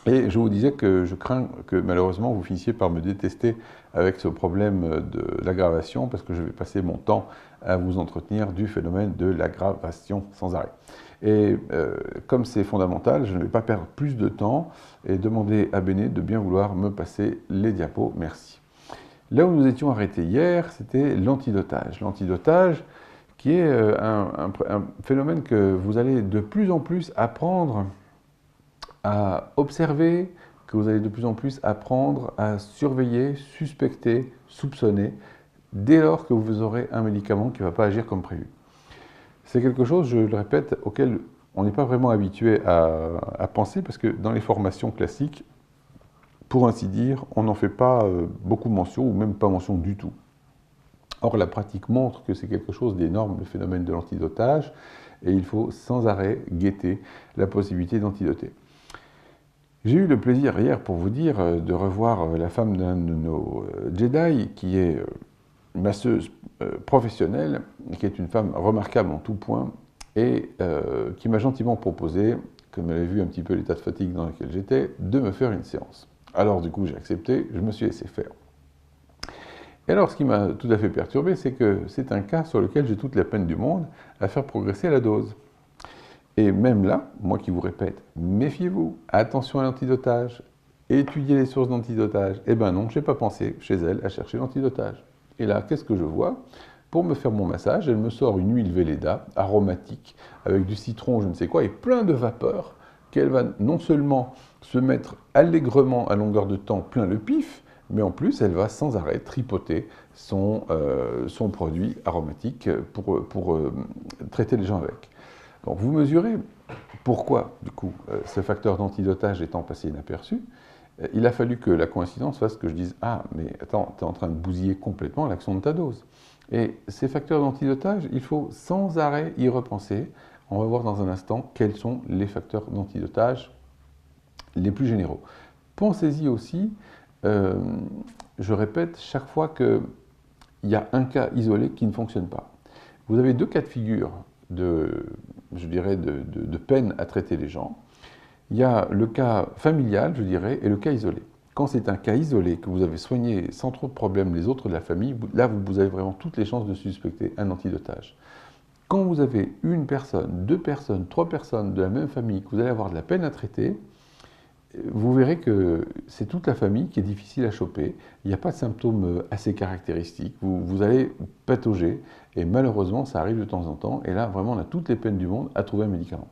Et je vous disais que je crains que malheureusement vous finissiez par me détester avec ce problème de l'aggravation, parce que je vais passer mon temps à vous entretenir du phénomène de l'aggravation sans arrêt. Et comme c'est fondamental, je ne vais pas perdre plus de temps et demander à Béné de bien vouloir me passer les diapos. Merci. Là où nous étions arrêtés hier, c'était l'antidotage. L'antidotage qui est un phénomène que vous allez de plus en plus apprendre à observer, que vous allez de plus en plus apprendre à surveiller, suspecter, soupçonner, dès lors que vous aurez un médicament qui ne va pas agir comme prévu. C'est quelque chose, je le répète, auquel on n'est pas vraiment habitué à penser, parce que dans les formations classiques, pour ainsi dire, on n'en fait pas beaucoup mention, ou même pas mention du tout. Or, la pratique montre que c'est quelque chose d'énorme, le phénomène de l'antidotage, et il faut sans arrêt guetter la possibilité d'antidoter. J'ai eu le plaisir hier, pour vous dire, de revoir la femme d'un de nos Jedi, qui est masseuse professionnelle, qui est une femme remarquable en tout point, et qui m'a gentiment proposé, comme elle avait vu un petit peu l'état de fatigue dans lequel j'étais, de me faire une séance. Alors du coup j'ai accepté, je me suis laissé faire. Et alors ce qui m'a tout à fait perturbé, c'est que c'est un cas sur lequel j'ai toute la peine du monde à faire progresser la dose. Et même là, moi qui vous répète, méfiez-vous, attention à l'antidotage, étudiez les sources d'antidotage. Eh ben non, je n'ai pas pensé chez elle à chercher l'antidotage. Et là, qu'est-ce que je vois? Pour me faire mon massage, elle me sort une huile Velleda, aromatique, avec du citron, je ne sais quoi, et plein de vapeur, qu'elle va non seulement se mettre allègrement à longueur de temps plein le pif, mais en plus, elle va sans arrêt tripoter son produit aromatique pour traiter les gens avec. Donc vous mesurez pourquoi, du coup, ce facteur d'antidotage étant passé inaperçu, il a fallu que la coïncidence fasse que je dise « Ah, mais attends, tu es en train de bousiller complètement l'action de ta dose. » Et ces facteurs d'antidotage, il faut sans arrêt y repenser. On va voir dans un instant quels sont les facteurs d'antidotage les plus généraux. Pensez-y aussi, je répète, chaque fois qu'il y a un cas isolé qui ne fonctionne pas. Vous avez deux cas de figure je dirais, de peine à traiter les gens. Il y a le cas familial, je dirais, et le cas isolé. Quand c'est un cas isolé, que vous avez soigné sans trop de problèmes les autres de la famille, là, vous avez vraiment toutes les chances de suspecter un antidotage. Quand vous avez une personne, deux personnes, trois personnes de la même famille, que vous allez avoir de la peine à traiter, vous verrez que c'est toute la famille qui est difficile à choper. Il n'y a pas de symptômes assez caractéristiques. Vous allez patauger et malheureusement, ça arrive de temps en temps. Et là, vraiment, on a toutes les peines du monde à trouver un médicament.